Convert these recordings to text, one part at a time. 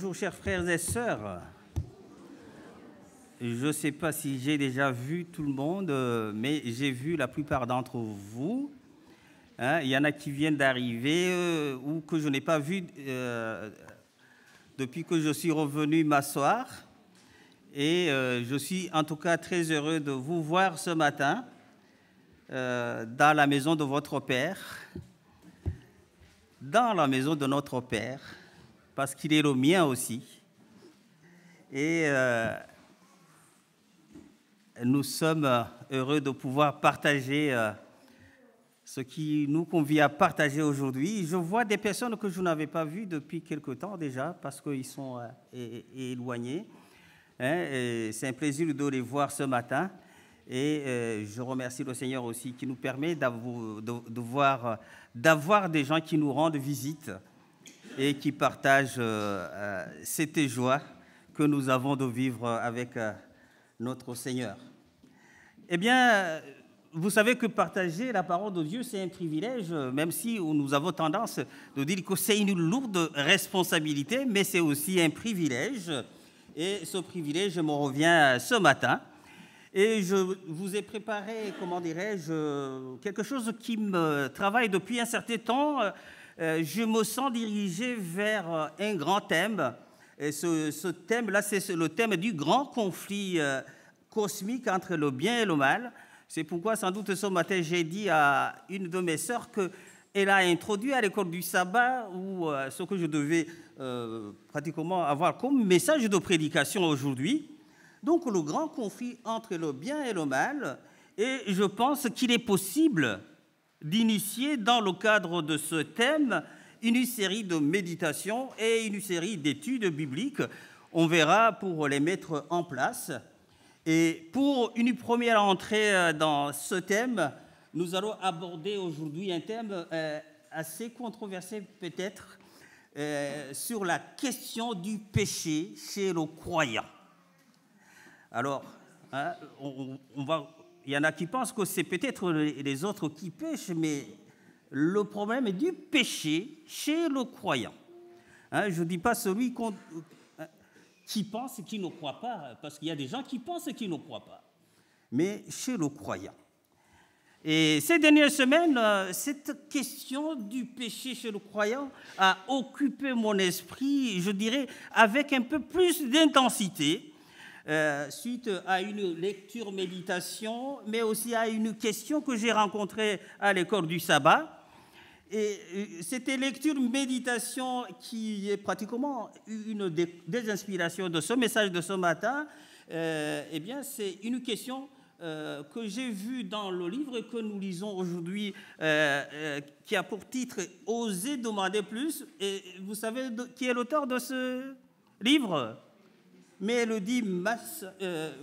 Bonjour chers frères et sœurs. Je ne sais pas si j'ai déjà vu tout le monde, mais j'ai vu la plupart d'entre vous. Il y en a qui viennent d'arriver ou que je n'ai pas vu depuis que je suis revenu m'asseoir. Et je suis en tout cas très heureux de vous voir ce matin dans la maison de votre Père, dans la maison de notre Père, parce qu'il est le mien aussi. Et nous sommes heureux de pouvoir partager ce qui nous convient à partager aujourd'hui. Je vois des personnes que je n'avais pas vues depuis quelque temps déjà, parce qu'ils sont éloignés. C'est un plaisir de les voir ce matin. Et je remercie le Seigneur aussi qui nous permet d'avoir des gens qui nous rendent visite et qui partagent cette joie que nous avons de vivre avec notre Seigneur. Eh bien, vous savez que partager la parole de Dieu, c'est un privilège, même si nous avons tendance de dire que c'est une lourde responsabilité, mais c'est aussi un privilège. Et ce privilège me revient ce matin. Et je vous ai préparé, comment dirais-je, quelque chose qui me travaille depuis un certain temps. Je me sens dirigé vers un grand thème. Et ce thème-là, c'est le thème du grand conflit cosmique entre le bien et le mal. C'est pourquoi, sans doute, ce matin, j'ai dit à une de mes sœurs qu'elle a introduit à l'école du sabbat, ou ce que je devais pratiquement avoir comme message de prédication aujourd'hui. Donc, le grand conflit entre le bien et le mal. Et je pense qu'il est possible d'initier, dans le cadre de ce thème, une série de méditations et une série d'études bibliques. On verra pour les mettre en place. Et pour une première entrée dans ce thème, nous allons aborder aujourd'hui un thème assez controversé peut-être sur la question du péché chez le croyant. Alors, il y en a qui pensent que c'est peut-être les autres qui pêchent, mais le problème est du péché chez le croyant. Je ne dis pas celui qui pense et qui ne croit pas, parce qu'il y a des gens qui pensent et qui ne croient pas, mais chez le croyant. Et ces dernières semaines, cette question du péché chez le croyant a occupé mon esprit, je dirais, avec un peu plus d'intensité, suite à une lecture-méditation, mais aussi à une question que j'ai rencontrée à l'école du sabbat. Et cette lecture-méditation qui est pratiquement une des inspirations de ce message de ce matin, eh bien, c'est une question que j'ai vue dans le livre que nous lisons aujourd'hui, qui a pour titre « Oser demander plus ». Et vous savez qui est l'auteur de ce livre ? Mélodie Mas,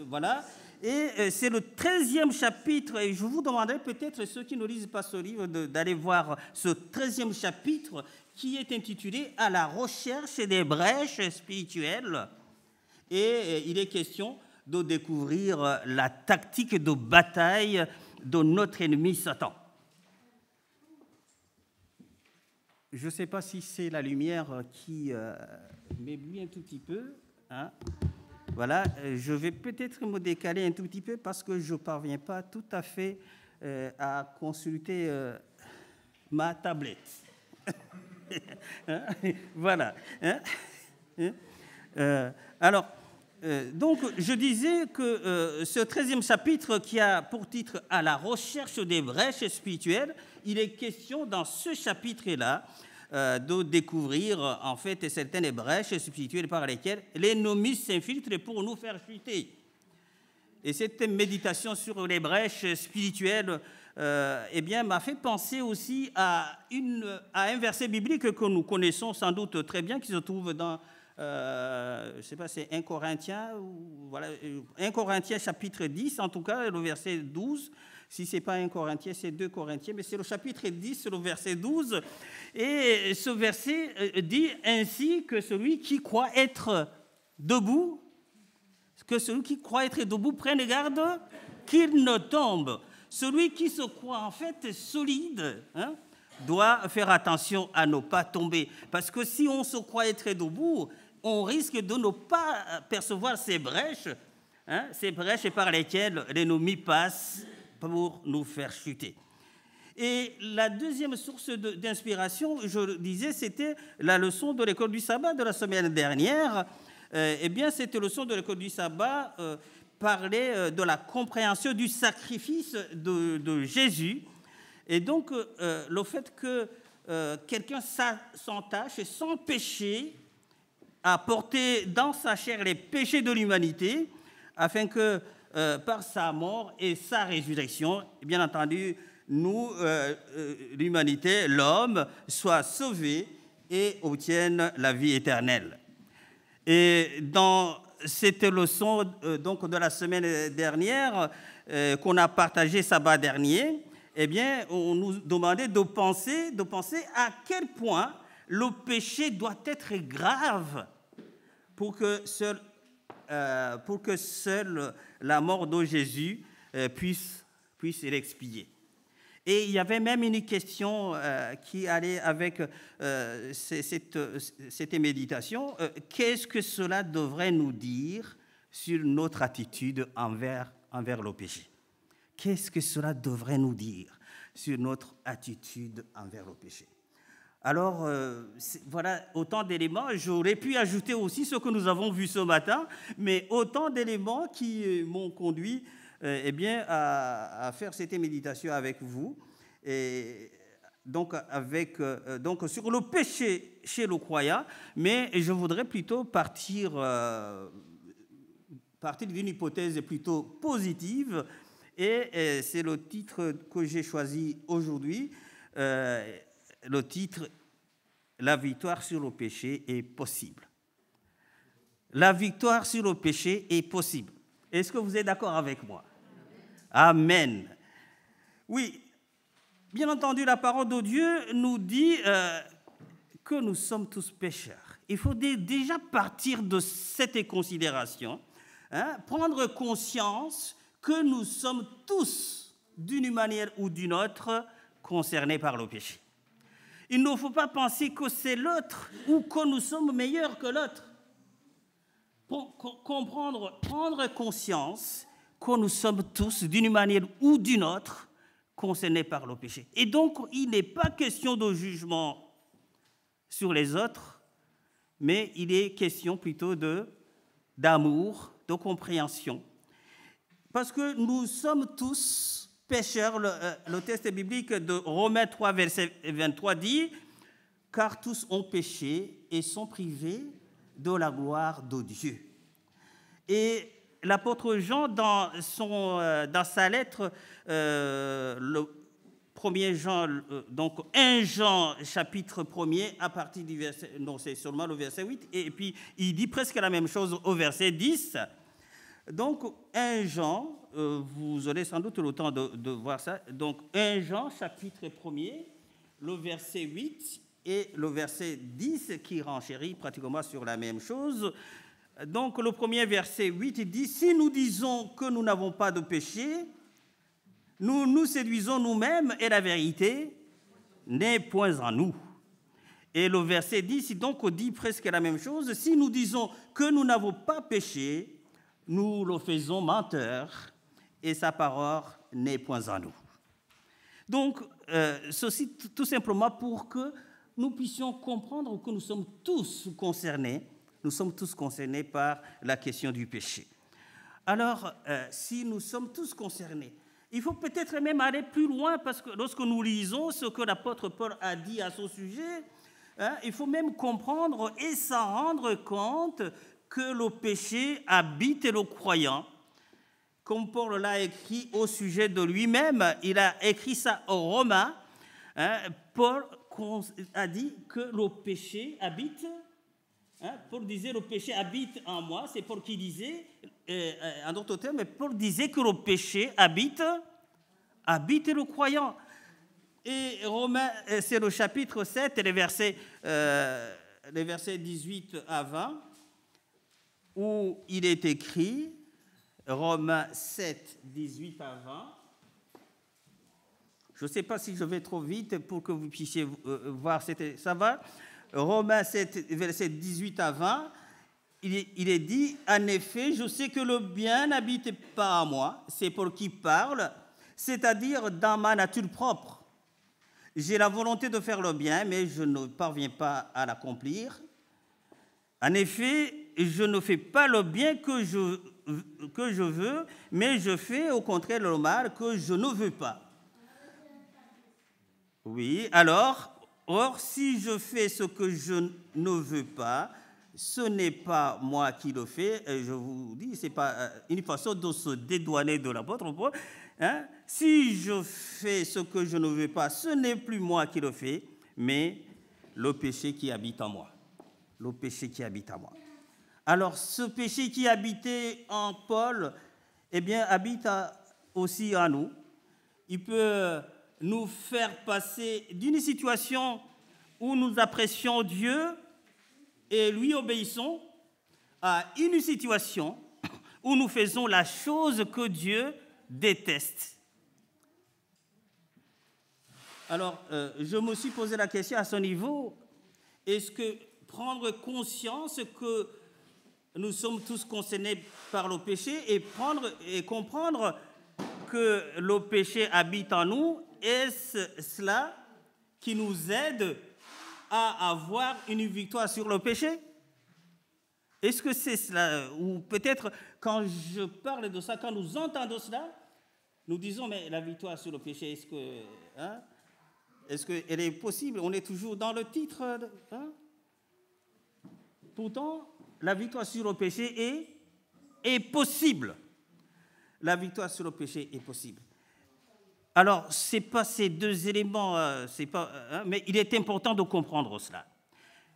voilà. Et c'est le 13e chapitre, et je vous demanderai peut-être, ceux qui ne lisent pas ce livre, d'aller voir ce 13e chapitre qui est intitulé « À la recherche des brèches spirituelles ». Et il est question de découvrir la tactique de bataille de notre ennemi Satan. Je ne sais pas si c'est la lumière qui m'éblouit un tout petit peu, hein. Voilà, je vais peut-être me décaler un tout petit peu parce que je ne parviens pas tout à fait à consulter ma tablette. Voilà. Alors, donc, je disais que ce 13e chapitre qui a pour titre « À la recherche des brèches spirituelles », il est question dans ce chapitre-là de découvrir en fait certaines brèches spirituelles par lesquelles l'ennemi s'infiltre pour nous faire chuter. Et cette méditation sur les brèches spirituelles eh bien, m'a fait penser aussi à un verset biblique que nous connaissons sans doute très bien, qui se trouve dans, je ne sais pas, c'est 1 Corinthiens, voilà, 1 Corinthiens chapitre 10, en tout cas, le verset 12. Si ce n'est pas 1 Corinthiens, c'est 2 Corinthiens, mais c'est le chapitre 10, le verset 12. Et ce verset dit ainsi que celui qui croit être debout, prenne garde qu'il ne tombe. Celui qui se croit en fait solide, doit faire attention à ne pas tomber. Parce que si on se croit être debout, on risque de ne pas percevoir ces brèches par lesquelles l'ennemi passe pour nous faire chuter. Et la deuxième source d'inspiration, je le disais, c'était la leçon de l'école du sabbat de la semaine dernière. Eh bien, cette leçon de l'école du sabbat parlait de la compréhension du sacrifice de Jésus. Et donc, le fait que quelqu'un s'entache sans péché à porter dans sa chair les péchés de l'humanité, afin que par sa mort et sa résurrection, bien entendu, nous, l'humanité, l'homme, soit sauvé et obtienne la vie éternelle. Et dans cette leçon donc de la semaine dernière qu'on a partagée sabbat dernier, eh bien, on nous demandait de penser à quel point le péché doit être grave pour que seule la mort de Jésus puisse l'expier. Et il y avait même une question qui allait avec cette méditation. Qu'est-ce que cela devrait nous dire sur notre attitude envers le péché? Qu'est-ce que cela devrait nous dire sur notre attitude envers le péché? Alors, voilà autant d'éléments. J'aurais pu ajouter aussi ce que nous avons vu ce matin, mais autant d'éléments qui m'ont conduit à faire cette méditation avec vous. Et donc, sur le péché chez le croyant, mais je voudrais plutôt partir d'une hypothèse plutôt positive, et c'est le titre que j'ai choisi aujourd'hui. Le titre « La victoire sur le péché est possible ». La victoire sur le péché est possible. Est-ce que vous êtes d'accord avec moi? Amen. Oui, bien entendu, la parole de Dieu nous dit que nous sommes tous pécheurs. Il faut déjà partir de cette considération, prendre conscience que nous sommes tous, d'une manière ou d'une autre, concernés par le péché. Il ne faut pas penser que c'est l'autre ou que nous sommes meilleurs que l'autre. Pour prendre conscience que nous sommes tous, d'une manière ou d'une autre, concernés par le péché. Et donc, il n'est pas question de jugement sur les autres, mais il est question plutôt d'amour, de compréhension. Parce que nous sommes tous pécheurs. Le texte biblique de Romains 3, verset 23 dit « Car tous ont péché et sont privés de la gloire de Dieu. » Et l'apôtre Jean, dans sa lettre, le 1er Jean, donc 1 Jean, chapitre 1er, à partir du verset, non, c'est seulement le verset 8, et puis il dit presque la même chose au verset 10. Donc, 1 Jean, vous aurez sans doute le temps de voir ça. Donc, 1 Jean, chapitre 1er, le verset 8 et le verset 10 qui renchérit pratiquement sur la même chose. Donc, le premier verset 8 dit « Si nous disons que nous n'avons pas de péché, nous nous séduisons nous-mêmes et la vérité n'est point en nous. » Et le verset 10 donc dit presque la même chose. « Si nous disons que nous n'avons pas péché, nous le faisons menteur et sa parole n'est point en nous. » Donc, ceci tout simplement pour que nous puissions comprendre que nous sommes tous concernés par la question du péché. Alors, si nous sommes tous concernés, il faut peut-être même aller plus loin, parce que lorsque nous lisons ce que l'apôtre Paul a dit à ce sujet, il faut même comprendre et s'en rendre compte que le péché habite le croyant. Comme Paul l'a écrit au sujet de lui-même, il a écrit ça aux Romains. Paul a dit que le péché habite. Paul disait le péché habite en moi. C'est Paul qui disait, en d'autres termes, Paul disait que le péché habite le croyant. Et Romains, c'est le chapitre 7, les versets 18 à 20. Où il est écrit, Romains 7, 18 à 20. Je ne sais pas si je vais trop vite pour que vous puissiez voir. Ça va? Romains 7, verset 18 à 20. il est dit, en effet, je sais que le bien n'habite pas en moi, c'est pour qui parle, c'est-à-dire dans ma nature propre. J'ai la volonté de faire le bien, mais je ne parviens pas à l'accomplir. En effet, je ne fais pas le bien que je veux, mais je fais au contraire le mal que je ne veux pas. Oui, alors, or, si je fais ce que je ne veux pas, ce n'est pas moi qui le fais. Et je vous dis, ce n'est pas une façon de se dédouaner de l'apôtre Paul. Hein? Si je fais ce que je ne veux pas, ce n'est plus moi qui le fais, mais le péché qui habite en moi. Le péché qui habite en moi. Alors, ce péché qui habitait en Paul, eh bien, habite aussi en nous. Il peut nous faire passer d'une situation où nous apprécions Dieu et lui obéissons à une situation où nous faisons la chose que Dieu déteste. Alors, je me suis posé la question à ce niveau, est-ce que prendre conscience que nous sommes tous concernés par le péché et comprendre que le péché habite en nous, est-ce cela qui nous aide à avoir une victoire sur le péché? Est-ce que c'est cela? Ou peut-être quand je parle de ça, quand nous entendons cela, nous disons, mais la victoire sur le péché, est-ce qu'elle est possible? On est toujours dans le titre. Hein? Pourtant, la victoire sur le péché est possible. La victoire sur le péché est possible. Alors, ce n'est pas ces deux éléments, mais il est important de comprendre cela.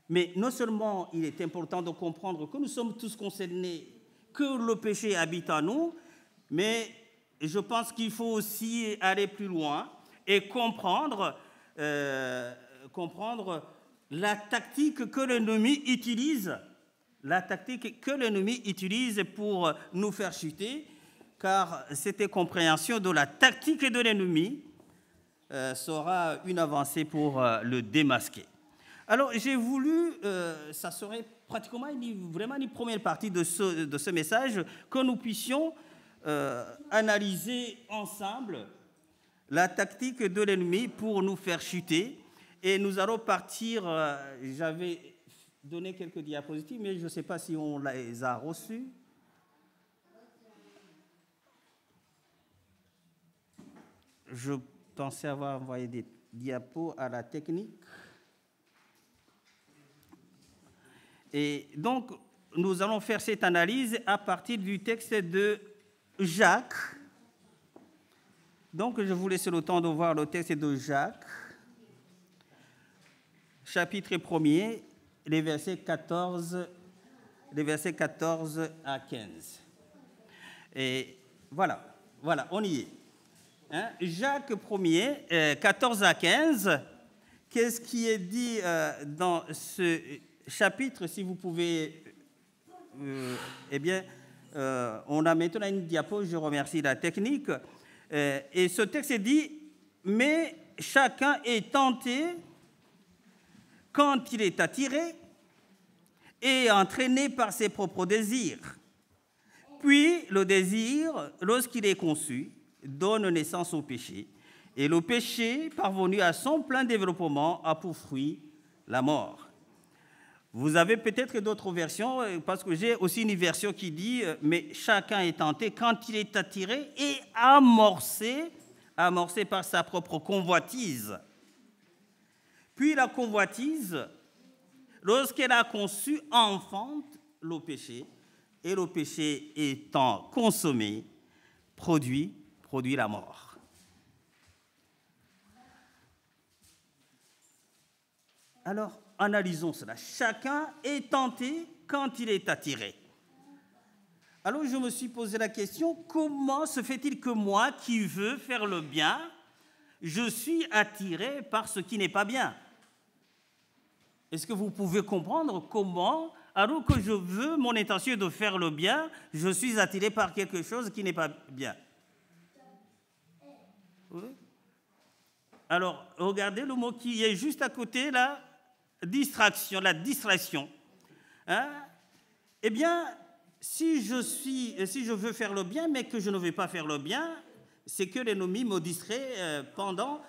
Mais non seulement il est important de comprendre que nous sommes tous concernés, que le péché habite en nous, mais je pense qu'il faut aussi aller plus loin et comprendre la tactique que l'ennemi utilise, pour nous faire chuter, car cette compréhension de la tactique de l'ennemi sera une avancée pour le démasquer. Alors, j'ai voulu, ça serait pratiquement vraiment une première partie de ce message, que nous puissions analyser ensemble la tactique de l'ennemi pour nous faire chuter. Et nous allons partir, j'avais donné quelques diapositives, mais je ne sais pas si on les a reçues. Je pensais avoir envoyé des diapos à la technique. Et donc, nous allons faire cette analyse à partir du texte de Jacques. Donc, je vous laisse le temps de voir le texte de Jacques, chapitre 1er, les versets 14 à 15. Et voilà, on y est. Hein? Jacques 1er, 14 à 15, qu'est-ce qui est dit dans ce chapitre, si vous pouvez... on a maintenant une diapo, je remercie la technique. Et ce texte dit, mais chacun est tenté quand il est attiré et entraîné par ses propres désirs. Puis le désir, lorsqu'il est conçu, donne naissance au péché. Et le péché, parvenu à son plein développement, a pour fruit la mort. Vous avez peut-être d'autres versions, parce que j'ai aussi une version qui dit « Mais chacun est tenté quand il est attiré et amorcé par sa propre convoitise. Puis la convoitise, lorsqu'elle a conçu, enfante le péché, et le péché étant consommé, produit la mort. » Alors, analysons cela. Chacun est tenté quand il est attiré. Alors, je me suis posé la question, comment se fait-il que moi, qui veux faire le bien, je suis attiré par ce qui n'est pas bien? Est-ce que vous pouvez comprendre comment, alors que je veux, mon intention de faire le bien, je suis attiré par quelque chose qui n'est pas bien? Oui. Alors, regardez le mot qui est juste à côté, là, distraction, la distraction. Hein? eh bien, si je veux faire le bien, mais que je ne veux pas faire le bien, c'est que l'ennemi me distrait pendant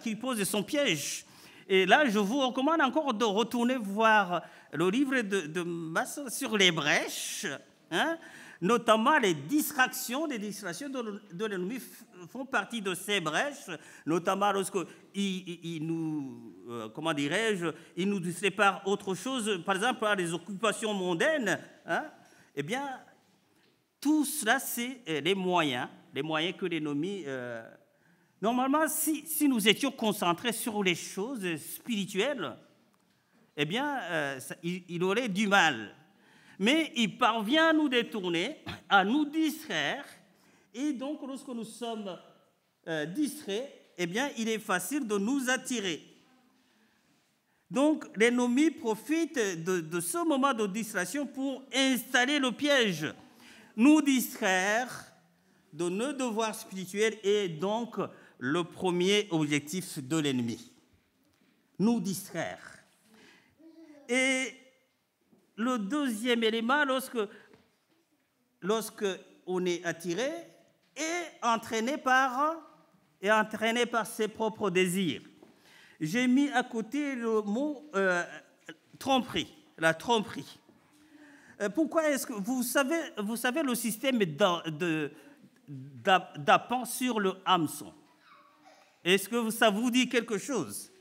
qu'il pose son piège. Et là, je vous recommande encore de retourner voir le livre de Masse sur les brèches, hein, notamment les distractions de l'ennemi font partie de ces brèches, notamment lorsqu'il nous, comment dirais-je, il nous distrait par autre chose, par exemple par les occupations mondaines, hein, eh bien, tout cela, c'est les moyens que l'ennemi... Normalement, si nous étions concentrés sur les choses spirituelles, eh bien, il aurait du mal. Mais il parvient à nous détourner, à nous distraire, et donc, lorsque nous sommes distraits, eh bien, il est facile de nous attirer. Donc, l'ennemi profite de ce moment de distraction pour installer le piège, nous distraire de nos devoirs spirituels et donc le premier objectif de l'ennemi, nous distraire. Et le deuxième élément, lorsque on est attiré et entraîné par ses propres désirs. J'ai mis à côté le mot tromperie, la tromperie. Pourquoi est-ce que vous savez le système d'appât sur le hameçon? Est-ce que ça vous dit quelque chose?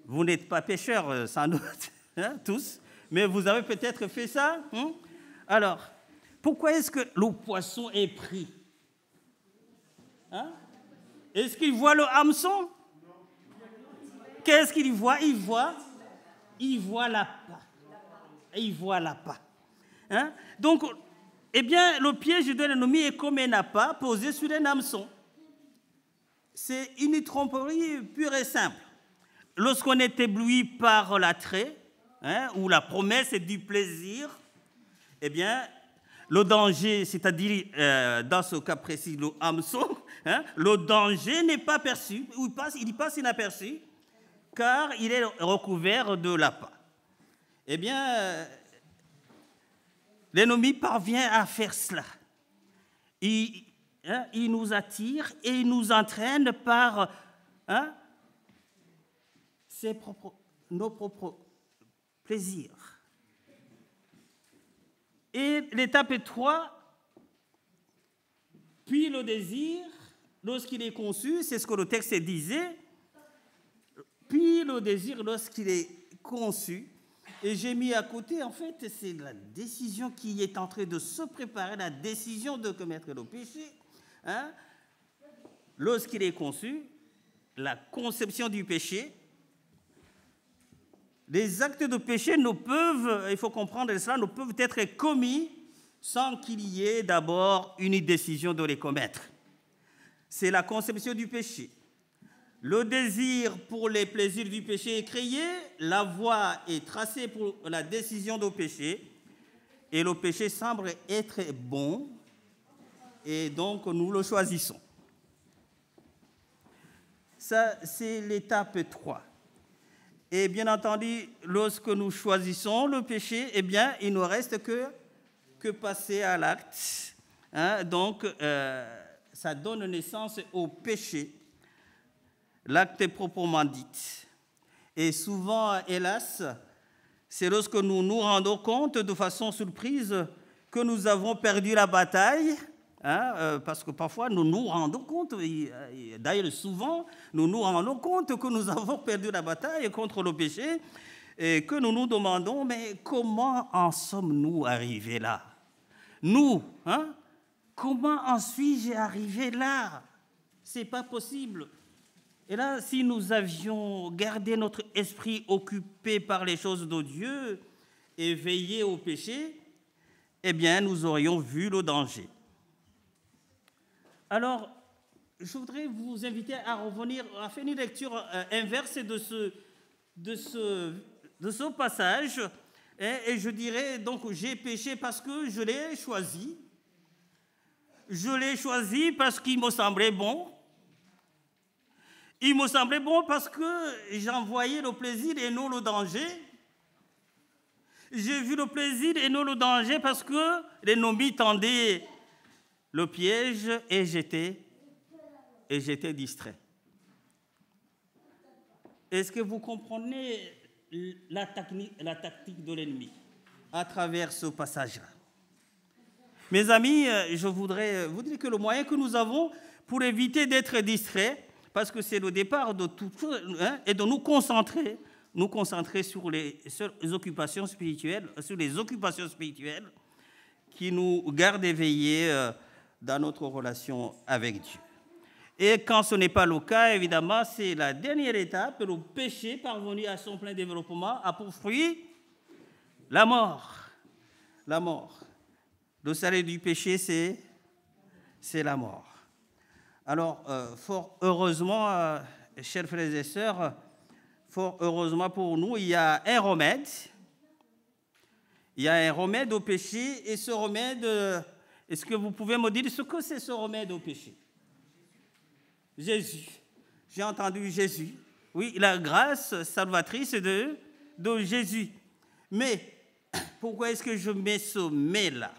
Vous n'êtes pas pêcheurs, sans doute, hein, tous, mais vous avez peut-être fait ça. Hein? Alors, pourquoi est-ce que le poisson est pris? Hein? Est-ce qu'il voit le hameçon? Qu'est-ce qu'il voit? Il voit l'appât. Il voit l'appât. Hein? Donc, eh bien, le piège de l'ennemi est comme un appât posé sur un hameçon. C'est une tromperie pure et simple. Lorsqu'on est ébloui par l'attrait, hein, ou la promesse du plaisir, eh bien, le danger, c'est-à-dire, dans ce cas précis, le hameçon, hein, le danger n'est pas perçu, il passe inaperçu, car il est recouvert de l'appât. Eh bien, l'ennemi parvient à faire cela. Il nous attire et il nous entraîne par nos propres plaisirs. Et l'étape 3, puis le désir, lorsqu'il est conçu, c'est ce que le texte disait, puis le désir lorsqu'il est conçu. Et j'ai mis à côté, en fait, c'est la décision qui est en train de se préparer, la décision de commettre le péché. Hein? Lorsqu'il est conçu, la conception du péché, les actes de péché ne peuvent, il faut comprendre cela, ne peuvent être commis sans qu'il y ait d'abord une décision de les commettre. C'est la conception du péché. Le désir pour les plaisirs du péché est créé, la voie est tracée pour la décision de péché, et le péché semble être bon, et donc nous le choisissons. Ça, c'est l'étape 3. Et bien entendu, lorsque nous choisissons le péché, eh bien, il ne reste que passer à l'acte. Hein? Donc, ça donne naissance au péché. L'acte est proprement dit. Et souvent, hélas, c'est lorsque nous nous rendons compte de façon surprise que nous avons perdu la bataille, hein, parce que parfois nous nous rendons compte, d'ailleurs souvent, nous nous rendons compte que nous avons perdu la bataille contre le péché et que nous nous demandons, mais comment en sommes-nous arrivés là? Nous, hein, comment en suis-je arrivé là? C'est pas possible. Et là, si nous avions gardé notre esprit occupé par les choses de Dieu et veillé au péché, eh bien, nous aurions vu le danger. Alors, je voudrais vous inviter à revenir, à faire une lecture inverse de ce passage. Et je dirais, donc, j'ai péché parce que je l'ai choisi. Je l'ai choisi parce qu'il me semblait bon. Il me semblait bon parce que j'en voyais le plaisir et non le danger. J'ai vu le plaisir et non le danger parce que l'ennemi tendait le piège et j'étais distrait. Est-ce que vous comprenez la tactique de l'ennemi à travers ce passage-là? Mes amis, je voudrais vous dire que le moyen que nous avons pour éviter d'être distraits, parce que c'est le départ de tout, et de nous concentrer sur les occupations spirituelles, qui nous gardent éveillés dans notre relation avec Dieu. Et quand ce n'est pas le cas, évidemment, c'est la dernière étape, le péché parvenu à son plein développement a pour fruit la mort. La mort. Le salaire du péché, c'est la mort. Alors, fort heureusement, chers frères et sœurs, fort heureusement pour nous, il y a un remède. Il y a un remède au péché, et ce remède, est-ce que vous pouvez me dire ce que c'est ce remède au péché? Jésus. J'ai entendu Jésus. Oui, la grâce salvatrice de Jésus. Mais pourquoi est-ce que je mets ce mais là?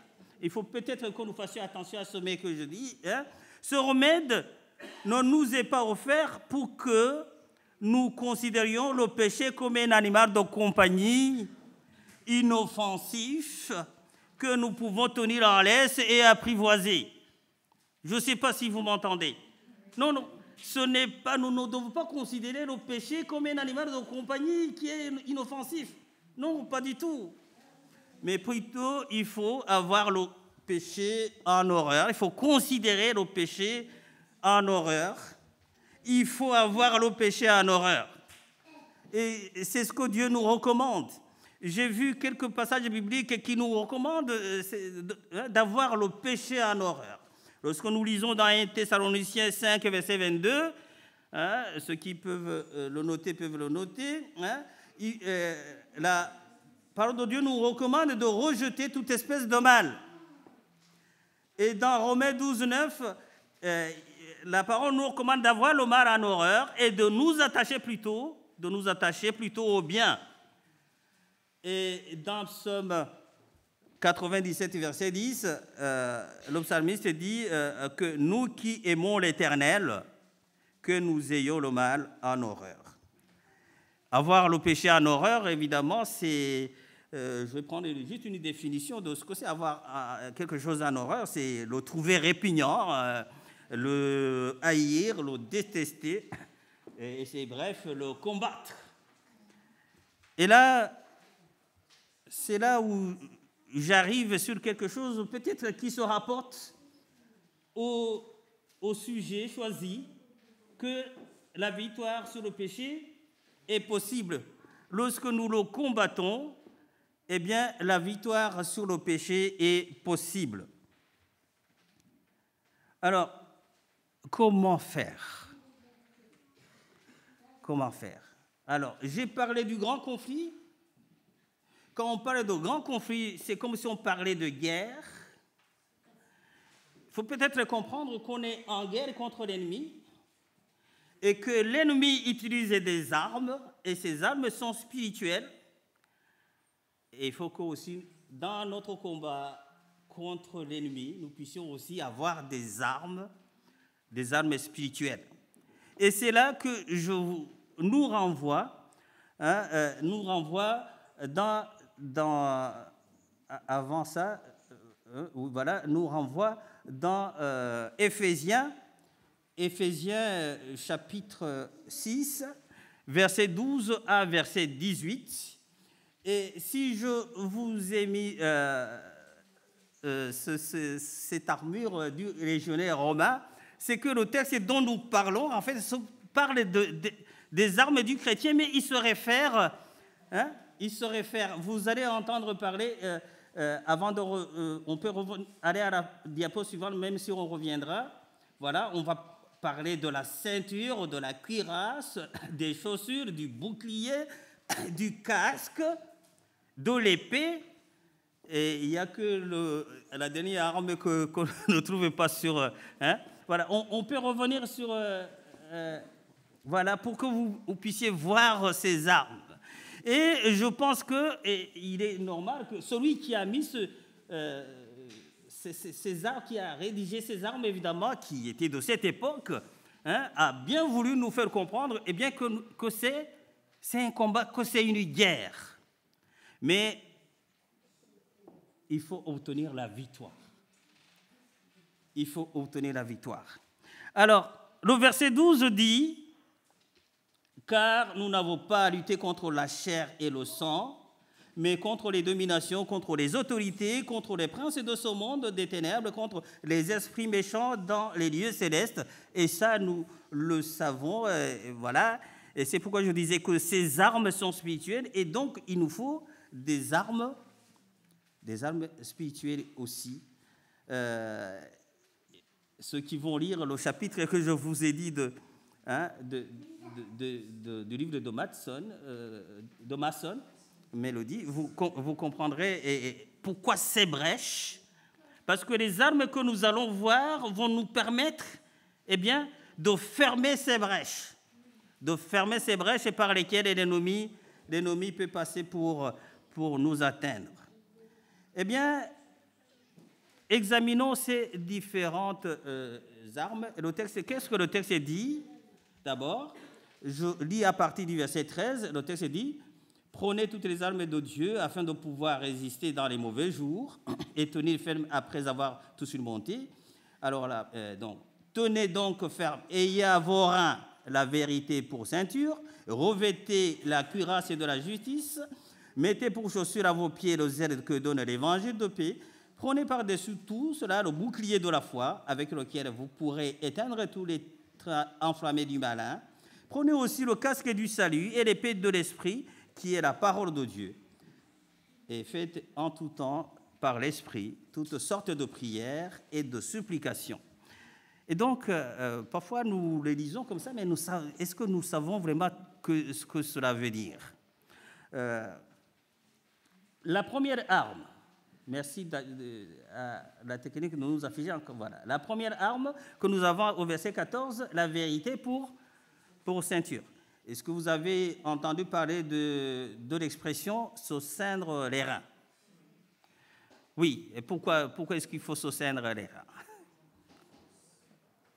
Il faut peut-être que nous fassions attention à ce mais que je dis. Ce remède ne nous est pas offert pour que nous considérions le péché comme un animal de compagnie inoffensif que nous pouvons tenir en laisse et apprivoiser. Je ne sais pas si vous m'entendez. Non, ce n'est pas, nous ne devons pas considérer le péché comme un animal de compagnie qui est inoffensif. Non, pas du tout. Mais plutôt, il faut avoir le péché en horreur. Il faut considérer le péché en horreur. Il faut avoir le péché en horreur. Et c'est ce que Dieu nous recommande. J'ai vu quelques passages bibliques qui nous recommandent d'avoir le péché en horreur. Lorsque nous lisons dans 1 Thessaloniciens 5, verset 22, ceux qui peuvent le noter peuvent le noter, la parole de Dieu nous recommande de rejeter toute espèce de mal. Et dans Romains 12, 9, la parole nous recommande d'avoir le mal en horreur et de nous attacher plutôt au bien. Et dans Psaume 97, verset 10, le psalmiste dit que nous qui aimons l'Éternel, que nous ayons le mal en horreur. Avoir le péché en horreur, évidemment, c'est... je vais prendre juste une définition de ce que c'est avoir quelque chose en horreur. C'est le trouver répugnant, le haïr, le détester, et c'est bref, le combattre. Et là, c'est là où j'arrive sur quelque chose peut-être qui se rapporte au sujet choisi, que la victoire sur le péché est possible. Lorsque nous le combattons, eh bien, la victoire sur le péché est possible. Alors, comment faire? Comment faire? Alors, j'ai parlé du grand conflit. Quand on parle de grand conflit, c'est comme si on parlait de guerre. Il faut peut-être comprendre qu'on est en guerre contre l'ennemi et que l'ennemi utilise des armes, et ces armes sont spirituelles. Et il faut qu'aussi, dans notre combat contre l'ennemi, nous puissions aussi avoir des armes spirituelles. Et c'est là que nous renvoie avant ça, nous renvoie dans Éphésiens chapitre 6, verset 12 à verset 18. Et si je vous ai mis cette armure du légionnaire romain, c'est que le texte dont nous parlons, en fait, parle des armes du chrétien, mais il se réfère, vous allez entendre parler, on peut aller à la diapo suivante, même si on reviendra. Voilà, on va parler de la ceinture, de la cuirasse, des chaussures, du bouclier, du casque, de l'épée. Et il n'y a que la dernière arme qu'on ne trouve pas sur... Voilà, on peut revenir sur... voilà, pour que vous puissiez voir ces armes. Et je pense qu'il est normal que celui qui a mis ces armes, qui a rédigé ces armes, évidemment, qui étaient de cette époque, hein, a bien voulu nous faire comprendre eh bien, que c'est un combat, que c'est une guerre. Mais il faut obtenir la victoire. Il faut obtenir la victoire. Alors, le verset 12 dit, « Car nous n'avons pas à lutter contre la chair et le sang, mais contre les dominations, contre les autorités, contre les princes de ce monde des ténèbres, contre les esprits méchants dans les lieux célestes. » Et ça, nous le savons, voilà. Et c'est pourquoi je disais que ces armes sont spirituelles, et donc il nous faut des armes spirituelles aussi. Ceux qui vont lire le chapitre que je vous ai dit du livre de Mason, Mélodie, vous comprendrez pourquoi ces brèches. Parce que les armes que nous allons voir vont nous permettre eh bien, de fermer ces brèches. De fermer ces brèches par lesquelles l'ennemi peut passer pour nous atteindre. Eh bien, examinons ces différentes armes. Qu'est-ce que le texte dit? D'abord, je lis à partir du verset 13, le texte dit « Prenez toutes les armes de Dieu afin de pouvoir résister dans les mauvais jours et tenir ferme après avoir tout surmonté. » Alors là, donc, tenez donc ferme, ayez à vos reins la vérité pour ceinture, revêtez la cuirasse de la justice, mettez pour chaussure à vos pieds le zèle que donne l'évangile de paix. Prenez par-dessus tout cela le bouclier de la foi, avec lequel vous pourrez éteindre tous les traits enflammés du malin. Prenez aussi le casque du salut et l'épée de l'esprit, qui est la parole de Dieu. Et faites en tout temps, par l'esprit, toutes sortes de prières et de supplications. Et donc, parfois, nous les lisons comme ça, mais est-ce que nous savons vraiment ce que cela veut dire? La première arme, merci à la technique que nous nous affichons. Voilà. La première arme que nous avons au verset 14, la vérité pour ceinture. Est-ce que vous avez entendu parler de l'expression « se ceindre les reins » ? Oui. Et pourquoi est-ce qu'il faut se ceindre les reins?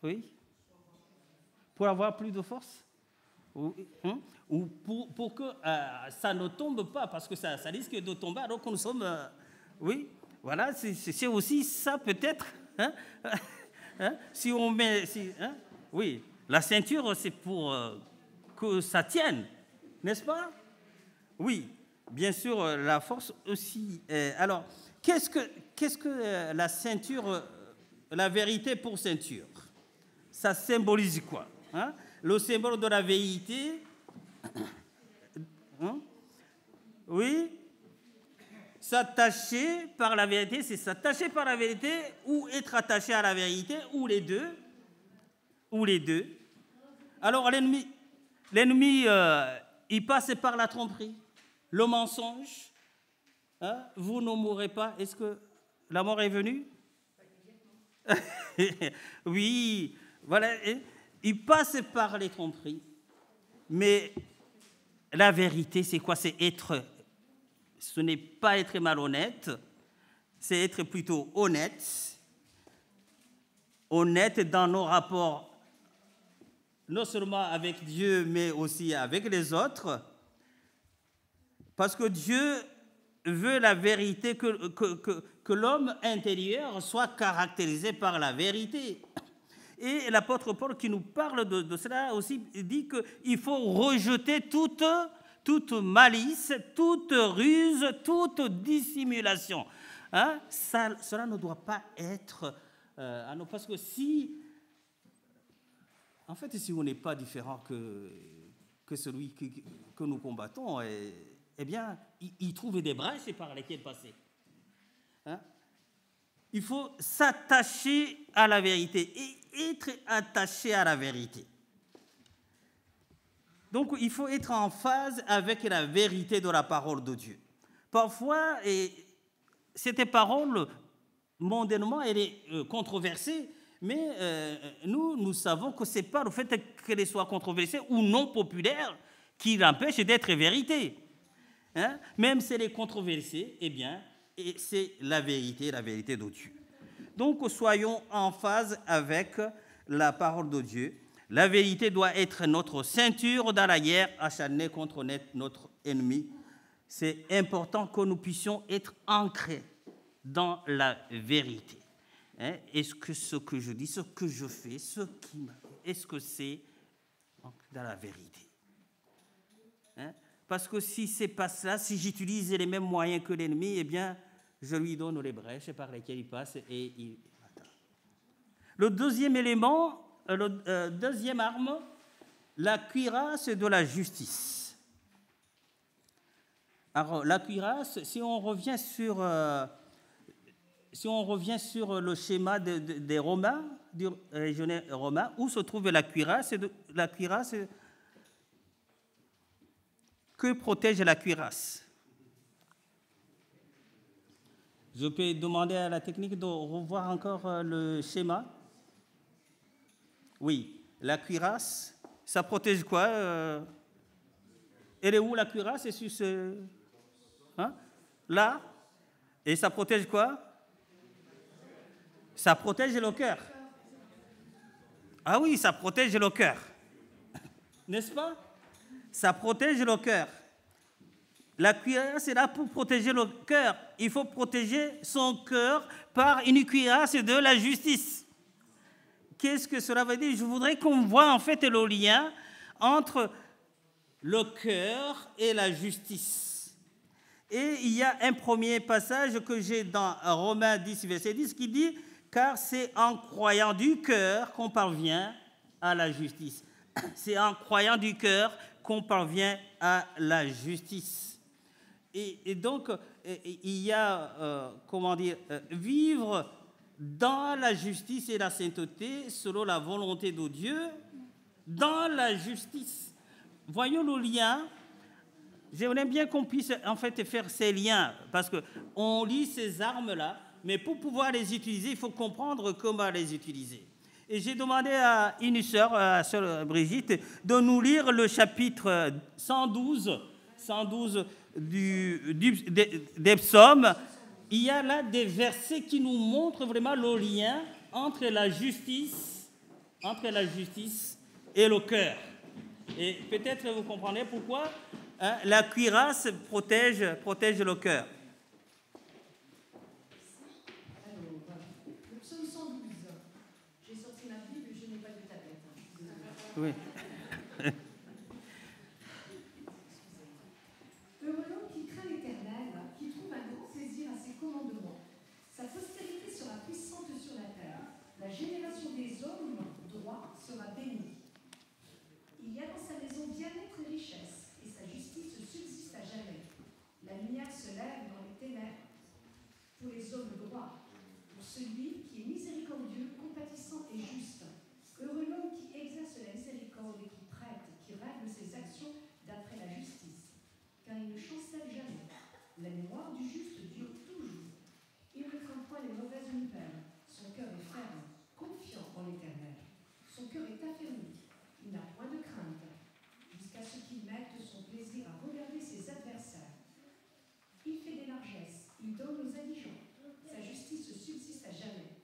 Oui? Pour avoir plus de force? Ou pour que ça ne tombe pas, parce que ça risque de tomber alors que nous sommes... oui, voilà, c'est aussi ça peut-être. Si on met... oui, la ceinture, c'est pour que ça tienne, n'est-ce pas? Oui, bien sûr, la force aussi. Alors, qu'est-ce que la ceinture, la vérité pour ceinture? Ça symbolise quoi? Le symbole de la vérité, oui, s'attacher par la vérité, c'est s'attacher par la vérité ou être attaché à la vérité, ou les deux. Alors l'ennemi, il passe par la tromperie, le mensonge. Vous ne mourrez pas. Est-ce que la mort est venue? Oui, voilà. Il passe par les tromperies. Mais la vérité, c'est quoi? Ce n'est pas être malhonnête, c'est être plutôt honnête. Honnête dans nos rapports, non seulement avec Dieu, mais aussi avec les autres. Parce que Dieu veut la vérité, que l'homme intérieur soit caractérisé par la vérité. Et l'apôtre Paul, qui nous parle de cela aussi, dit qu'il faut rejeter toute malice, toute ruse, toute dissimulation. Cela ne doit pas être... parce que si on n'est pas différent que celui que nous combattons, eh bien, il trouve des brèches par lesquelles passer. Il faut s'attacher à la vérité et être attaché à la vérité. Donc, il faut être en phase avec la vérité de la parole de Dieu. Parfois, cette parole, mondainement, elle est controversée, mais nous savons que ce n'est pas le fait qu'elle soit controversée ou non populaire qui l'empêche d'être vérité. hein, même si elle est controversée, eh bien, et c'est la vérité de Dieu. Donc, soyons en phase avec la parole de Dieu. La vérité doit être notre ceinture dans la guerre acharnée contre notre ennemi. C'est important que nous puissions être ancrés dans la vérité. Hein? Est-ce que ce que je dis, ce que je fais, est-ce que c'est dans la vérité? Hein? Parce que si ce n'est pas ça, si j'utilise les mêmes moyens que l'ennemi, eh bien, je lui donne les brèches par lesquelles il passe et il attend. Le deuxième élément, deuxième arme, la cuirasse de la justice. Alors, la cuirasse, si on revient sur le schéma des Romains, du légionnaire romain, où se trouve la cuirasse? Que protège la cuirasse? Je peux demander à la technique de revoir encore le schéma. Oui, la cuirasse, ça protège quoi? Elle est où la cuirasse? C'est sur ce... Hein? Là. Et ça protège quoi? Ça protège le cœur. Ah oui, ça protège le cœur. N'est-ce pas? Ça protège le cœur. La cuirasse est là pour protéger le cœur. Il faut protéger son cœur par une cuirasse de la justice. Qu'est-ce que cela veut dire? Je voudrais qu'on voit en fait le lien entre le cœur et la justice. Et il y a un premier passage que j'ai dans Romains 10, verset 10, qui dit « Car c'est en croyant du cœur qu'on parvient à la justice. » C'est en croyant du cœur qu'on parvient à la justice. Et donc, il y a, vivre dans la justice et la sainteté selon la volonté de Dieu, dans la justice. Voyons le lien. J'aimerais bien qu'on puisse en fait faire ces liens, parce qu'on lit ces armes-là, mais pour pouvoir les utiliser, il faut comprendre comment les utiliser. Et j'ai demandé à une sœur, à sœur Brigitte, de nous lire le chapitre 112 des psaumes. Il y a là des versets qui nous montrent vraiment le lien entre la justice et le cœur. Et peut-être vous comprenez pourquoi la cuirasse protège le cœur. Le psaume 112. J'ai sorti ma Bible, je n'ai pas de tablette. Oui. Heureux l'homme qui craint l'Éternel, qui trouve un grand plaisir à ses commandements. Sa postérité sera puissante sur la terre. La génération des hommes droits sera bénie. Il y a dans sa maison bien-être et richesse, et sa justice subsiste à jamais. La lumière se lève dans les ténèbres pour les hommes droits, pour celui qui est miséricordieux, compatissant et juste. Heureux l'homme qui exerce la miséricorde et qui prête, qui règle ses actions d'après la justice. Car il ne chancelle jamais. La mémoire du juste dure toujours. Il ne craint point les mauvaises nouvelles. Son cœur est ferme, confiant en l'Éternel. Son cœur est affermi. Il n'a point de crainte, jusqu'à ce qu'il mette son plaisir à regarder ses adversaires. Il fait des largesses, il donne aux indigents. Sa justice subsiste à jamais.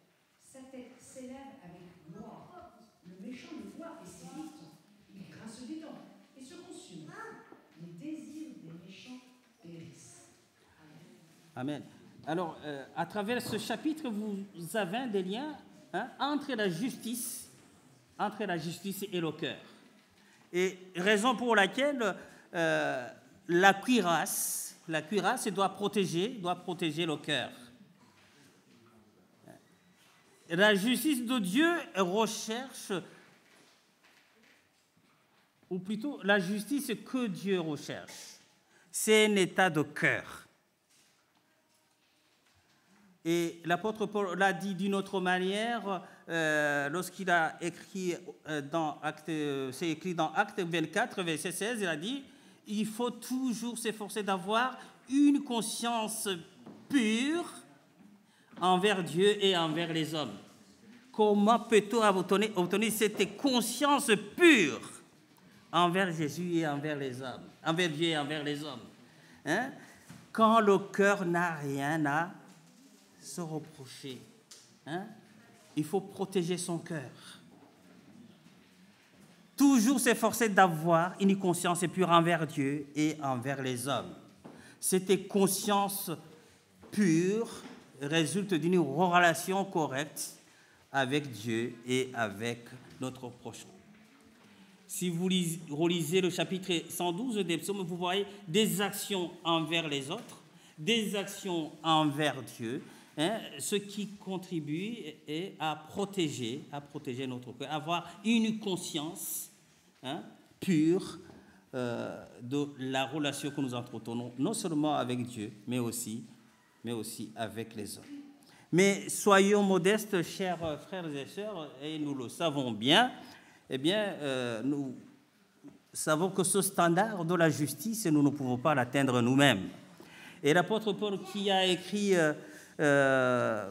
Sa tête s'élève avec gloire. Le méchant le voit et s'irrite. Il grince des dents et se consume. Les désirs des méchants périssent. Amen. Alors, à travers ce chapitre, vous avez des liens entre la justice et le cœur. Et raison pour laquelle la cuirasse doit protéger le cœur. La justice de Dieu recherche, ou plutôt la justice que Dieu recherche, c'est un état de cœur. Et l'apôtre Paul l'a dit d'une autre manière lorsqu'il a écrit c'est écrit dans Actes 24, verset 16, il a dit « Il faut toujours s'efforcer d'avoir une conscience pure envers Dieu et envers les hommes. » Comment peut-on obtenir cette conscience pure envers Jésus et envers les hommes, envers Dieu et envers les hommes? hein, quand le cœur n'a rien à se reprocher. Hein? Il faut protéger son cœur. Toujours s'efforcer d'avoir une conscience pure envers Dieu et envers les hommes. Cette conscience pure résulte d'une relation correcte avec Dieu et avec notre prochain. Si vous relisez le chapitre 112 des psaumes, vous voyez des actions envers les autres, des actions envers Dieu, hein, ce qui contribue à protéger notre cœur, avoir une conscience, hein, pure de la relation que nous entretenons, non seulement avec Dieu, mais aussi avec les hommes. Mais soyons modestes, chers frères et sœurs, et nous le savons bien, eh bien, nous savons que ce standard de la justice, nous ne pouvons pas l'atteindre nous-mêmes. Et l'apôtre Paul, qui a écrit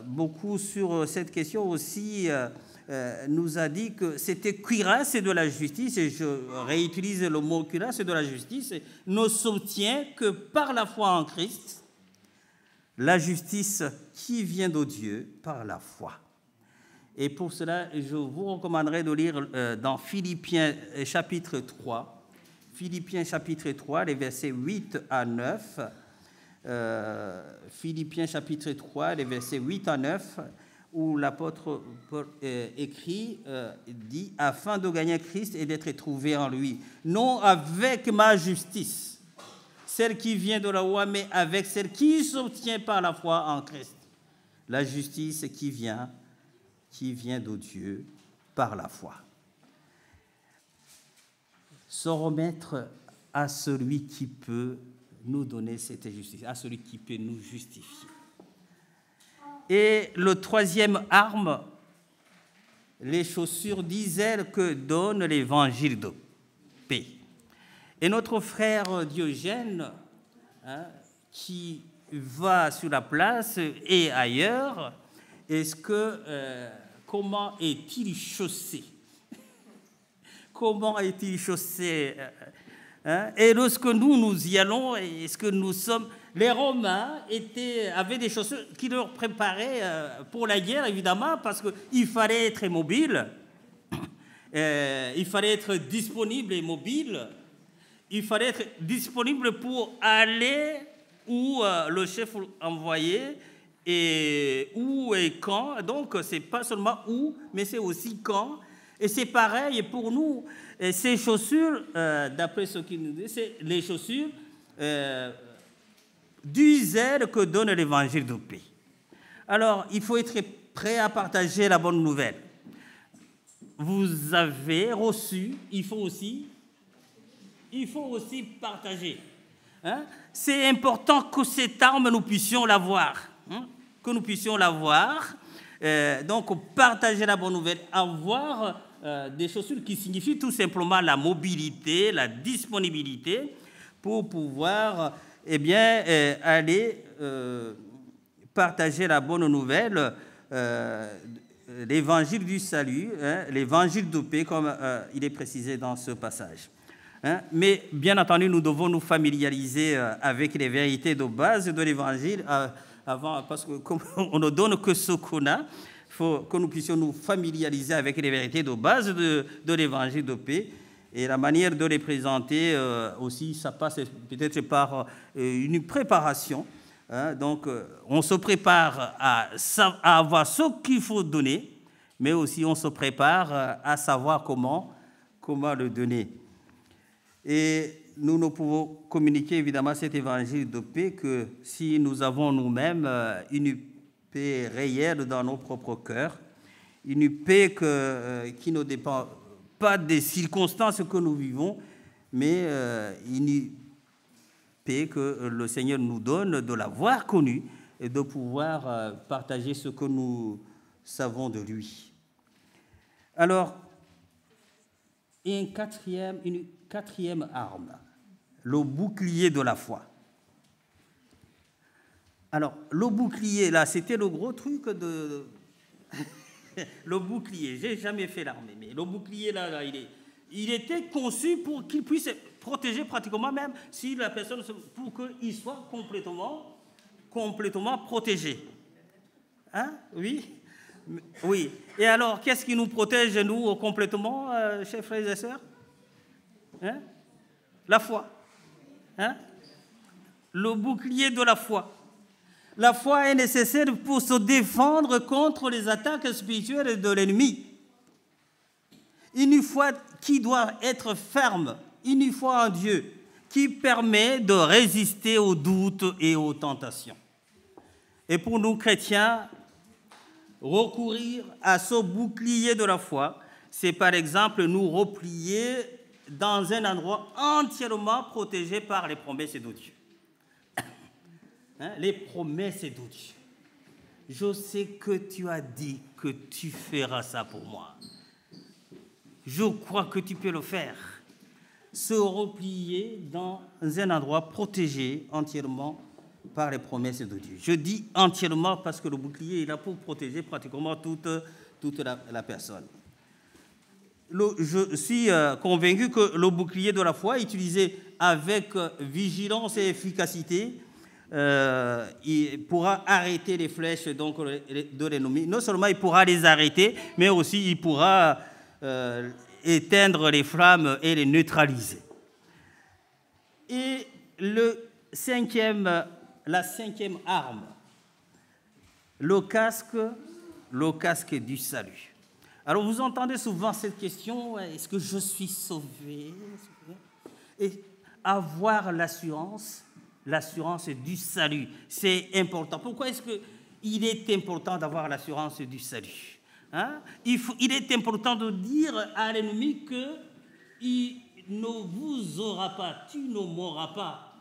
beaucoup sur cette question aussi, nous a dit que cette cuirasse de la justice, et je réutilise le mot cuirasse de la justice, ne s'obtient que par la foi en Christ, la justice qui vient de Dieu par la foi. Et pour cela, je vous recommanderais de lire dans Philippiens chapitre 3, les versets 8 à 9, Philippiens chapitre 3, les versets 8 à 9, où l'apôtre Paul dit « Afin de gagner Christ et d'être trouvé en lui, non avec ma justice, celle qui vient de la loi, mais avec celle qui s'obtient par la foi en Christ, la justice qui vient de Dieu par la foi. » Se remettre à celui qui peut nous donner cette justice, à celui qui peut nous justifier. Et le troisième arme, les chaussures d'Israël que donne l'évangile de paix. Et notre frère Diogène, hein, qui va sur la place et ailleurs, comment est-il chaussé? Comment est-il chaussé? Hein? Et lorsque nous y allons, est-ce que nous sommes... Les Romains avaient des chaussures qui leur préparaient pour la guerre, évidemment, parce qu'il fallait être mobile, il fallait être disponible et mobile, il fallait être disponible pour aller où le chef envoyait, et où et quand. Donc, ce n'est pas seulement où, mais c'est aussi quand. Et c'est pareil pour nous. Et ces chaussures, d'après ce qu'il nous dit, c'est les chaussures du zèle que donne l'évangile de paix. Alors, il faut être prêt à partager la bonne nouvelle. Vous avez reçu, il faut aussi partager. Hein? C'est important que cette arme, nous puissions l'avoir. Hein? Que nous puissions l'avoir. Donc, partager la bonne nouvelle, avoir des chaussures qui signifient tout simplement la mobilité, la disponibilité pour pouvoir aller partager la bonne nouvelle, l'évangile du salut, hein, l'évangile de paix, comme il est précisé dans ce passage. Hein. Mais bien entendu, nous devons nous familiariser avec les vérités de base de l'évangile avant, parce que comme on ne donne que ce qu'on a, il faut que nous puissions nous familiariser avec les vérités de base de l'évangile de paix. Et la manière de les présenter aussi, ça passe peut-être par une préparation. Hein. Donc, on se prépare à avoir ce qu'il faut donner, mais aussi on se prépare à savoir comment le donner. Et nous ne pouvons communiquer évidemment cet évangile de paix que si nous avons nous-mêmes une paix réelle dans nos propres cœurs, une paix qui ne dépend pas des circonstances que nous vivons, mais une paix que le Seigneur nous donne de l'avoir connue et de pouvoir partager ce que nous savons de lui. Alors, une quatrième arme, le bouclier de la foi. Alors, le bouclier, là, c'était le gros truc de... Le bouclier, j'ai jamais fait l'armée, mais le bouclier, là il était conçu pour qu'il puisse protéger pratiquement, même si la personne, pour qu'il soit complètement protégé. Hein? Oui? Oui. Et alors, qu'est-ce qui nous protège, nous, complètement, chers frères et sœurs? Hein? La foi. Hein? Le bouclier de la foi. La foi est nécessaire pour se défendre contre les attaques spirituelles de l'ennemi. Une foi qui doit être ferme, une foi en Dieu, qui permet de résister aux doutes et aux tentations. Et pour nous chrétiens, recourir à ce bouclier de la foi, c'est par exemple nous replier dans un endroit entièrement protégé par les promesses de Dieu. Hein? Les promesses de Dieu. Je sais que tu as dit que tu feras ça pour moi. Je crois que tu peux le faire. Se replier dans un endroit protégé entièrement par les promesses de Dieu. Je dis entièrement parce que le bouclier est là pour protéger pratiquement toute la personne. Je suis convaincu que le bouclier de la foi, utilisé avec vigilance et efficacité, il pourra arrêter les flèches donc, de l'ennemi. Non seulement il pourra les arrêter, mais aussi il pourra éteindre les flammes et les neutraliser. Et la cinquième arme, le casque du salut. Alors vous entendez souvent cette question, est-ce que je suis sauvé? Et avoir l'assurance du salut, c'est important. Pourquoi est-ce qu'il est important d'avoir l'assurance du salut? Hein? Il est important de dire à l'ennemi qu'il ne vous aura pas, tu ne mourras pas.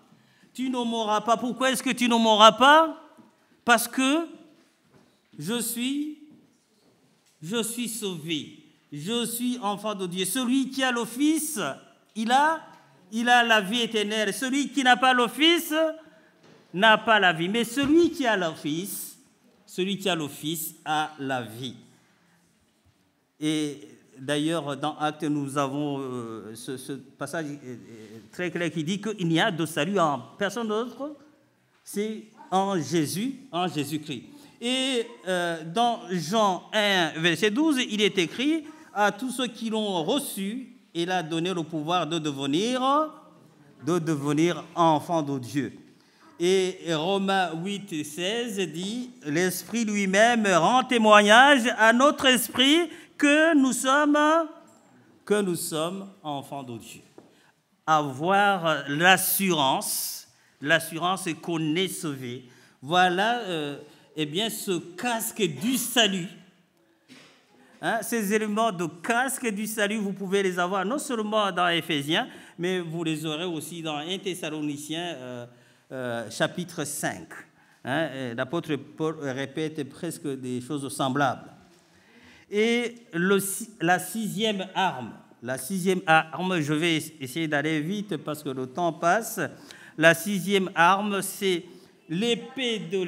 Tu ne mourras pas. Pourquoi est-ce que tu ne mourras pas? Parce que je suis sauvé. Je suis enfant de Dieu. Celui qui a le Fils, il a la vie éternelle. Celui qui n'a pas le Fils n'a pas la vie. Mais celui qui a le Fils a la vie. Et d'ailleurs, dans Actes, nous avons ce passage très clair qui dit qu'il n'y a de salut en personne d'autre, c'est en Jésus-Christ. Et dans Jean 1, verset 12, il est écrit « À tous ceux qui l'ont reçu, il a donné le pouvoir de devenir enfants de Dieu. » Et Romains 8, 16 dit « L'Esprit lui-même rend témoignage à notre esprit que nous sommes enfants de Dieu. » Avoir l'assurance qu'on est sauvé. Voilà ce casque du salut. Hein, ces éléments de casque du salut, vous pouvez les avoir non seulement dans Éphésiens, mais vous les aurez aussi dans 1 Thessaloniciens chapitre 5. Hein, l'apôtre Paul répète presque des choses semblables. Et la sixième arme, je vais essayer d'aller vite parce que le temps passe. La sixième arme, c'est l'épée de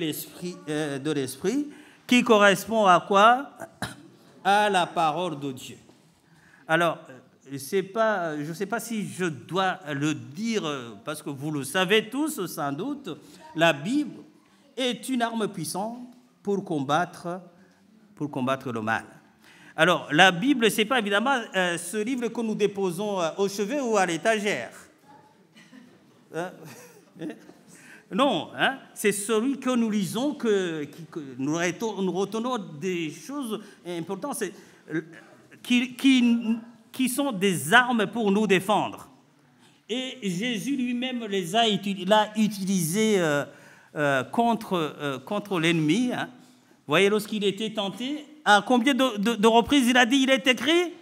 l'esprit, qui correspond à quoi? À la parole de Dieu. Alors, je ne sais pas si je dois le dire, parce que vous le savez tous sans doute, la Bible est une arme puissante pour combattre le mal. Alors, la Bible, ce n'est pas évidemment ce livre que nous déposons au chevet ou à l'étagère. Non, hein, c'est celui que nous lisons, que nous retenons des choses importantes, qui sont des armes pour nous défendre. Et Jésus lui-même l'a utilisé contre l'ennemi. Hein. Vous voyez, lorsqu'il était tenté, à combien de reprises il a dit, il est écrit,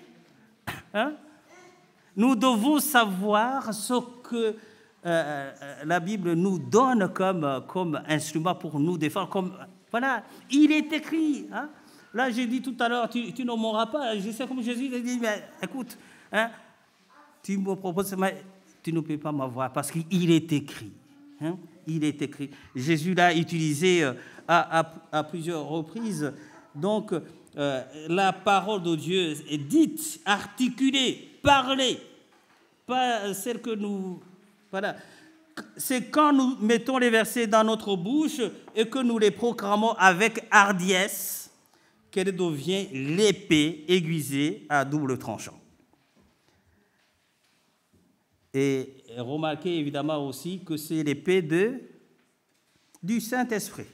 hein? Nous devons savoir ce que la Bible nous donne comme instrument pour nous défendre. Voilà, il est écrit. Hein? Là, j'ai dit tout à l'heure, tu ne mourras pas. Je sais comme Jésus a dit, mais écoute, hein, tu me proposes, mais tu ne peux pas m'avoir parce qu'il est écrit. Hein? Il est écrit. Jésus l'a utilisé à plusieurs reprises. Donc, la parole de Dieu est dite, articulée, parlée. pas celle que nous... Voilà. C'est quand nous mettons les versets dans notre bouche et que nous les proclamons avec hardiesse qu'elle devient l'épée aiguisée à double tranchant. Et remarquez évidemment aussi que c'est l'épée du Saint-Esprit.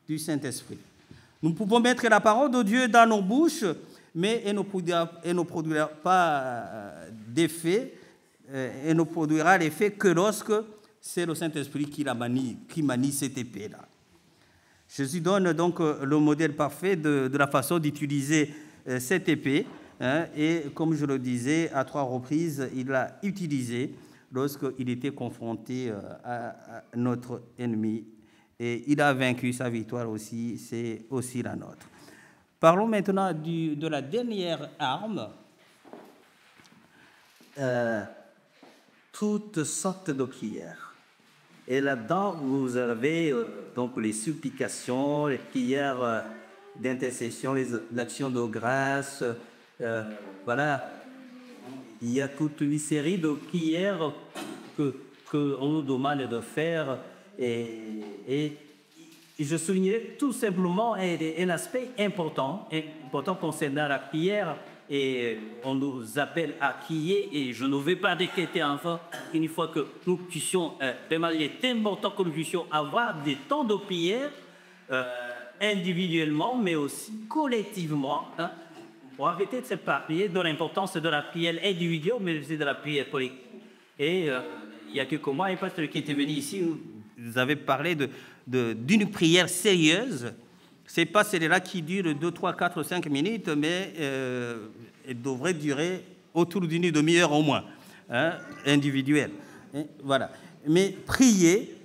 Du Saint-Esprit. Nous pouvons mettre la parole de Dieu dans nos bouches, mais elle ne produira pas d'effet, elle ne produira l'effet que lorsque c'est le Saint-Esprit qui manie cette épée-là. Jésus donne donc le modèle parfait de la façon d'utiliser cette épée. Et comme je le disais, à 3 reprises, il l'a utilisé lorsqu'il était confronté à notre ennemi. Et il a vaincu, sa victoire aussi, c'est aussi la nôtre. Parlons maintenant de la dernière arme. Toutes sortes de prières. Et là-dedans, vous avez donc les supplications, les prières d'intercession, l'actions de grâce. Voilà, il y a toute une série de prières qu'on nous demande de faire. Et je soulignerai tout simplement un aspect important concernant la prière. Et on nous appelle à prier, et je ne vais pas décréter enfin une fois que nous puissions, vraiment, il est important que nous puissions avoir des temps de prière individuellement, mais aussi collectivement, pour arrêter de se parler de l'importance de la prière individuelle, mais aussi de la prière collective. Et il y a quelques mois, un pasteur qui était venu ici, vous avez parlé d'une prière sérieuse. Ce n'est pas celle-là qui dure 2, 3, 4, 5 minutes, mais elle devrait durer autour d'une demi-heure au moins, individuelle. Voilà. Mais prier,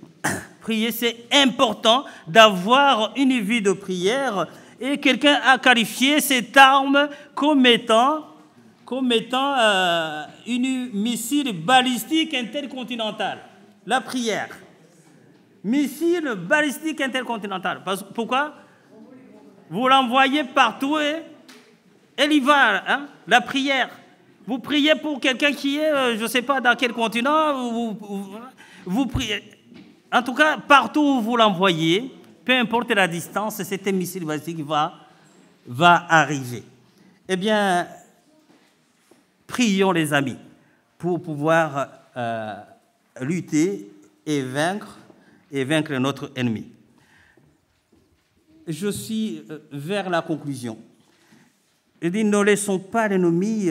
c'est important d'avoir une vie de prière. Et quelqu'un a qualifié cette arme comme étant une missile balistique intercontinentale. La prière. Missile balistique intercontinentale. Pourquoi ? Vous l'envoyez partout et elle y va, la prière. Vous priez pour quelqu'un qui est, je ne sais pas dans quel continent, vous priez. En tout cas, partout où vous l'envoyez, peu importe la distance, cet missile balistique va arriver. Eh bien, prions les amis pour pouvoir lutter et vaincre notre ennemi. Je suis vers la conclusion. Je dis, ne laissons pas l'ennemi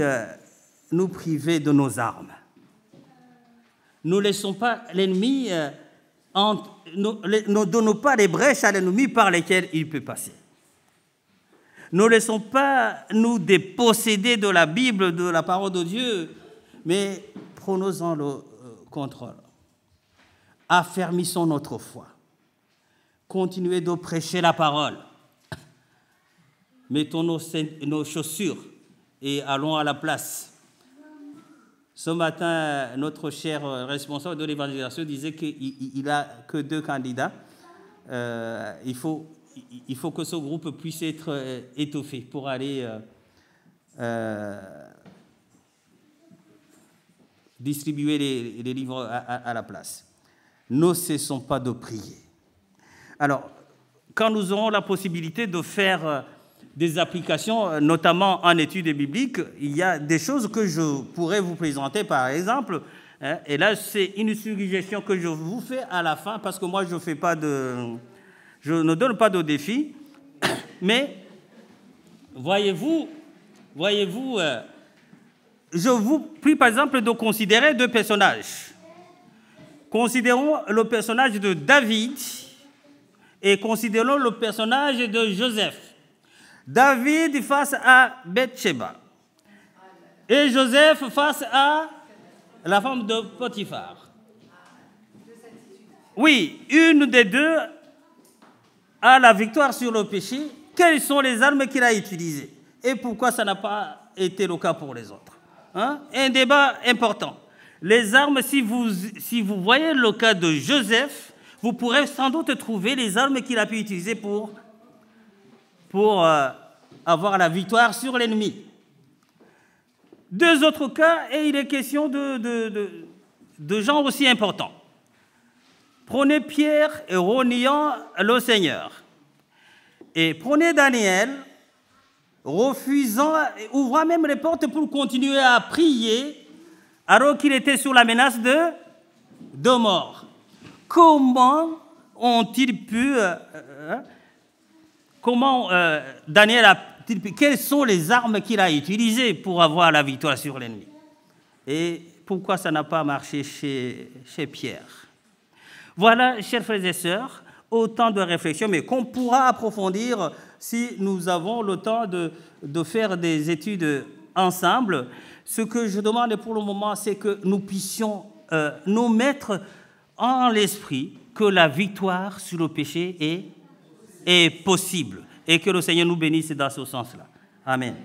nous priver de nos armes. Ne laissons pas l'ennemi, ne donnons pas les brèches à l'ennemi par lesquelles il peut passer. Ne laissons pas nous déposséder de la Bible, de la parole de Dieu, mais prenons-en le contrôle. Affermissons notre foi. Continuez de prêcher la parole. Mettons nos chaussures et allons à la place. Ce matin, notre cher responsable de l'évangélisation disait qu'il n'a que 2 candidats. Il faut que ce groupe puisse être étoffé pour aller distribuer les livres à la place. Ne cessons pas de prier. Alors, quand nous aurons la possibilité de faire des applications, notamment en études bibliques, il y a des choses que je pourrais vous présenter, par exemple. Et là, c'est une suggestion que je vous fais à la fin, parce que moi, je ne donne pas de défi. Mais, voyez-vous, je vous prie, par exemple, de considérer 2 personnages. Considérons le personnage de David et considérons le personnage de Joseph. David face à Bathsheba et Joseph face à la femme de Potiphar. Oui, une des 2 a la victoire sur le péché. Quelles sont les armes qu'il a utilisées et pourquoi ça n'a pas été le cas pour les autres? Un débat important. Les armes, si vous voyez le cas de Joseph, vous pourrez sans doute trouver les armes qu'il a pu utiliser pour avoir la victoire sur l'ennemi. Deux autres cas, et il est question de gens aussi importants. Prenez Pierre et reniant le Seigneur. Et prenez Daniel, refusant, ouvrant même les portes pour continuer à prier, alors qu'il était sous la menace de mort. Comment ont-ils pu... Daniel a-t-il pu... Quelles sont les armes qu'il a utilisées pour avoir la victoire sur l'ennemi? Et pourquoi ça n'a pas marché chez Pierre? Voilà, chers frères et sœurs, autant de réflexions, mais qu'on pourra approfondir si nous avons le temps de faire des études ensemble. Ce que je demande pour le moment, c'est que nous puissions nous mettre en l'esprit que la victoire sur le péché est possible et que le Seigneur nous bénisse dans ce sens-là. Amen.